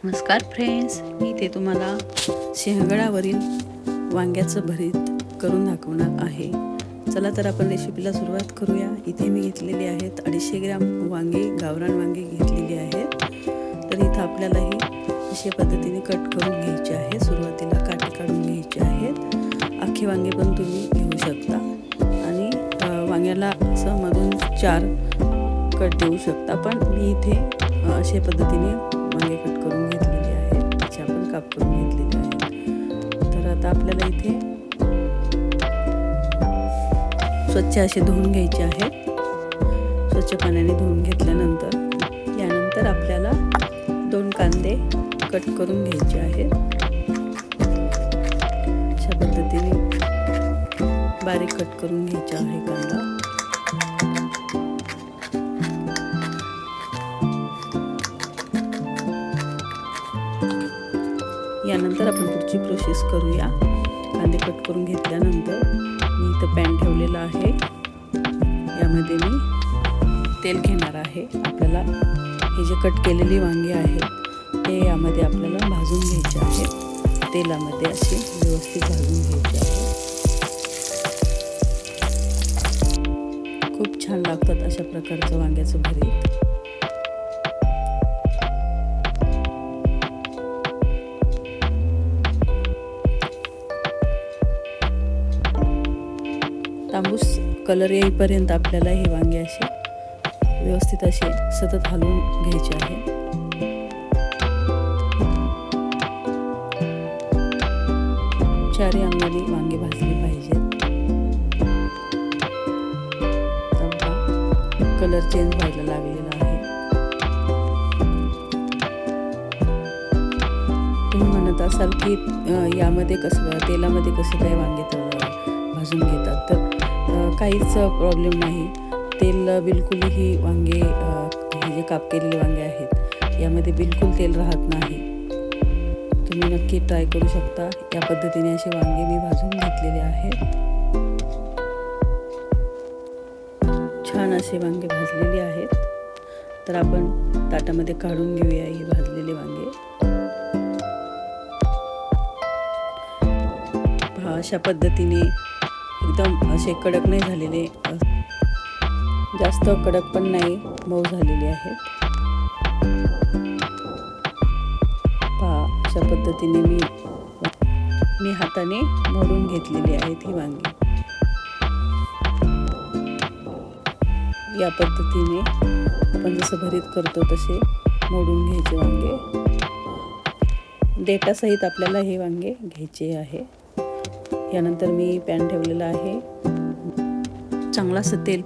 नमस्कार फ्रेंड्स, मी इथे तुम्हाला सिंहगडावरील वांग्याचं भरीत करून दाखवणार आहे. चला तर आपण रेसिपीला सुरुवात करूया. इथे मी घेतलेली आहेत 250 ग्रॅम वांगे, गावरान वांगे घेतलेली आहेत. तर इथं आपल्याला ही अशा पद्धतीने कट करून घ्यायचे आहे. सुरुवातीला काटे काढून घ्यायचे आहेत. अख्खे वांगे पण तुम्ही घेऊ शकता आणि वांग्याला असं मधून 4 कट देऊ शकता. पण मी इथे अशा पद्धतीने वांगे कट करून घेतलेले आहेत. त्याचे आपण काप करून घेतलेले आहेत. तर आता आपल्याला इथे स्वच्छ असे धुवून घ्यायचे आहेत. स्वच्छ पाण्याने धुवून घेतल्यानंतर यानंतर आपल्याला 2 कांदे कट करून घ्यायचे आहेत. अशा पद्धतीने बारीक कट करून घ्यायचा आहे कांदा. यानंतर आपण पुढची प्रोसेस करूया. कांदे कट करून घेतल्यानंतर मी इथं पॅन ठेवलेला आहे. यामध्ये मी तेल घेणार आहे. आपल्याला हे जे कट केलेली वांगी आहेत ते यामध्ये आपल्याला भाजून घ्यायचे आहेत. तेलामध्ये असे व्यवस्थित भाजून घ्यायचे आहेत. खूप छान लागतात अशा प्रकारचं वांग्याचं भरीत. तांबूस कलर येईपर्यंत आपल्याला हे वांगे असे व्यवस्थित असे सतत हलवून घ्यायचे आहे. चारी अंगाने वांगे भाजले पाहिजेत. कलर चेंज व्हायला लागलेला आहे. तुम्ही म्हणत असाल की यामध्ये कसं तेलामध्ये कसे काय वांगे भाजून घेतात, तर काहीच प्रॉब्लेम नाही. तेल बिलकुलही वांगे हे जे काप केलेले वांगे आहेत यामध्ये बिलकुल तेल राहत नाही. तुम्ही नक्की ट्राय करू शकता. या पद्धतीने असे वांगे मी भाजून घेतलेले आहेत. छान असे वांगे भाजलेले आहेत. तर आपण ताटामध्ये काढून घेऊया ही भाजलेले वांगे. अशा पद्धतीने एकदम असे कडक नाही झालेले, जास्त कडक पण नाही, मऊ झालेले आहेत. पहा अशा पद्धतीने मी हाताने मोडून घेतलेली आहेत ही वांगी. या पद्धतीने आपण जसं भरीत करतो तसे मोडून घ्यायचे वांगे. देठासहित आपल्याला हे वांगे घ्यायचे आहे. यानंतर मी पॅन ठेवलेला आहे. चांगलं असं तेल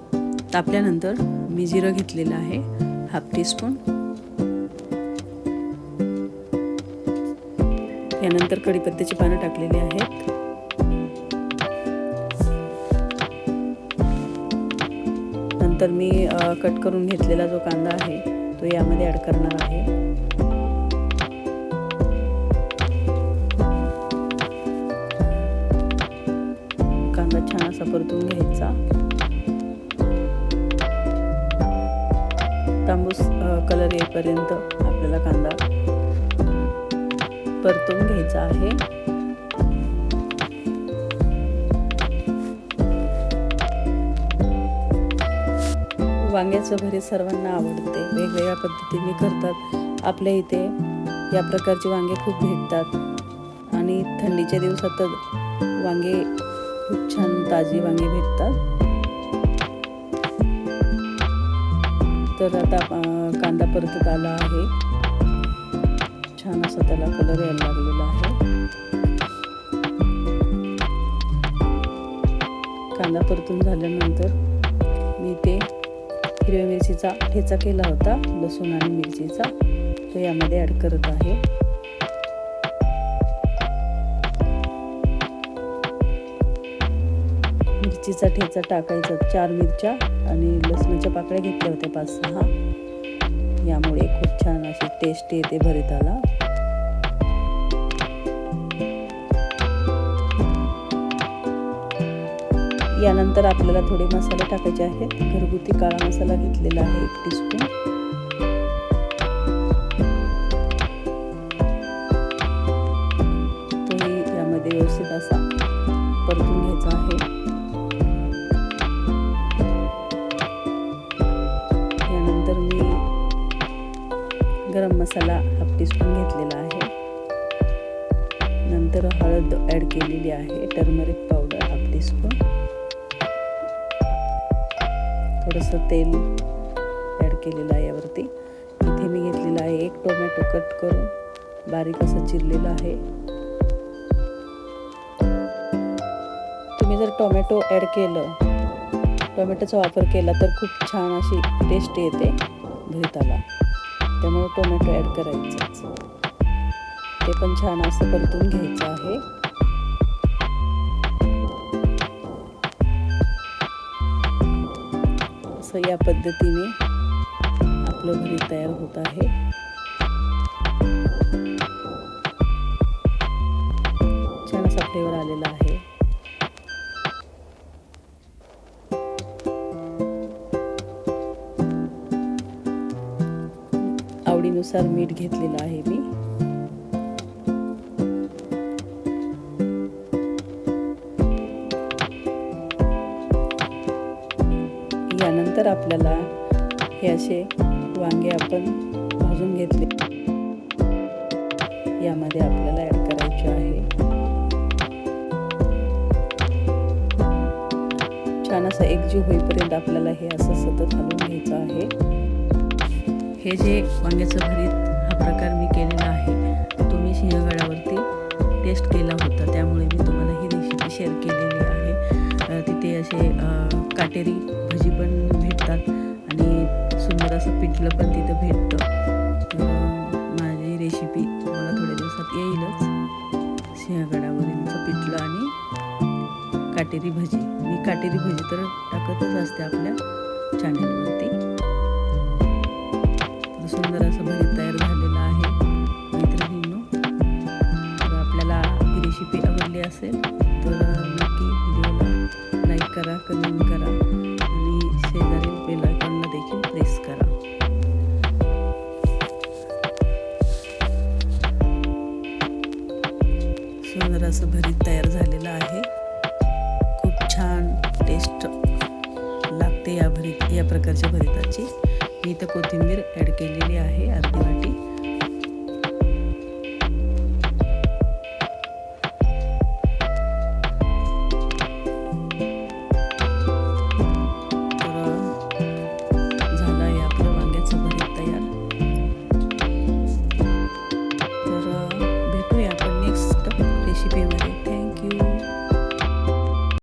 तापल्यानंतर मी जिरं घेतलेलं आहे 1/2 टीस्पून. यानंतर कढीपत्त्याची पानं टाकलेली आहेत. नंतर मी कट करून घेतलेला जो कांदा आहे तो यामध्ये ॲड करणार आहे. कांदा छान असा परतून घ्यायचा. तांबूस कलर येईपर्यंत आपल्याला कांदा परतून घ्यायचा आहे. वांग्याचं भरीत सर्वांना आवडते. वेगवेगळ्या पद्धतीने करतात. आपल्या इथे या प्रकारचे वांगे खूप भेटतात आणि थंडीच्या दिवसात वांगे खूप छान ताजी वांगी भेटतात. तर आता कांदा परतत आला आहे. छान असा त्याला कलर यायला लागलेला आहे. कांदा परतून झाल्यानंतर मी ते हिरव्या मिरचीचा ठेचा केला होता, लसूण आणि मिरचीचा, तो यामध्ये ॲड करत आहे. मिरचीचा ठेचा टाकायचा. 4 मिरच्या आणि लसणाच्या पाकळ्या घेतल्या होत्या 5-6. यामुळे खूप छान अशी टेस्ट येते भरीताला. यानंतर आपल्याला थोडे मसाले टाकायचे आहेत. घरगुती काळा मसाला घेतलेला आहे 1 टीस्पून. मसाला हाफ टीस्पून घेतलेला आहे. नंतर हळद ॲड केलेली आहे, टर्मरिक पावडर हाफ टीस्पून, थोडंसं तेल ॲड केलेलं आहे यावरती. इथे मी घेतलेला आहे एक टोमॅटो कट करून बारीक असं चिरलेलं आहे. तुम्ही जर टोमॅटो ॲड केलं, टोमॅटोचा वापर केला तर खूप छान अशी टेस्ट येते भरीताला, त्यामुळे टोमॅटो ॲड करायचंच. ते पण छान असं परतून घ्यायचं आहे. असं या पद्धतीने आपलं भरीत तयार होत आहे. छान असा फ्लेवर आलेला आहे. आवडीनुसार मीठ घेतलेलं आहे मी. यानंतर आपल्याला हे असे वांगे आपण भाजून घेतले, यामध्ये आपल्याला ॲड करायचे आहे. छान असं एकजीव होईपर्यंत आपल्याला हे असं सतत हलवून घ्यायचं आहे. हे जे वांग्याचं भरीत हा प्रकार मी केलेला आहे, तो मी सिंहगडावरती टेस्ट केला होता, त्यामुळे मी तुम्हाला ही रेसिपी शेअर केलेली आहे. तिथे असे काटेरी भजी पण भेटतात आणि सुंदर असं पिठलं पण तिथं भेटतं. माझी रेसिपी तुम्हाला थोड्या दिवसात येईलच. सिंहगडावरीलचं पिठलं आणि काटेरी भजी. मी काटेरी भजी तर टाकतच असते आपल्या चॅनेलवरती. सुंदर असं भरीत तयार झालेलं आहे मैत्रिणींनो. जर आपल्याला ही रेसिपी आवडली असेल तर नक्की व्हिडिओला लाईक करा, कमेंट करा आणि शेजारील बेल आयकॉनला देखील प्रेस करा. सुंदर असं भरीत तयार झालेलं आहे. खूप छान टेस्ट लागते या प्रकारच्या भरीताची. मी इथं कोथिंबीर ॲड केलेली आहे अर्धी वाटी.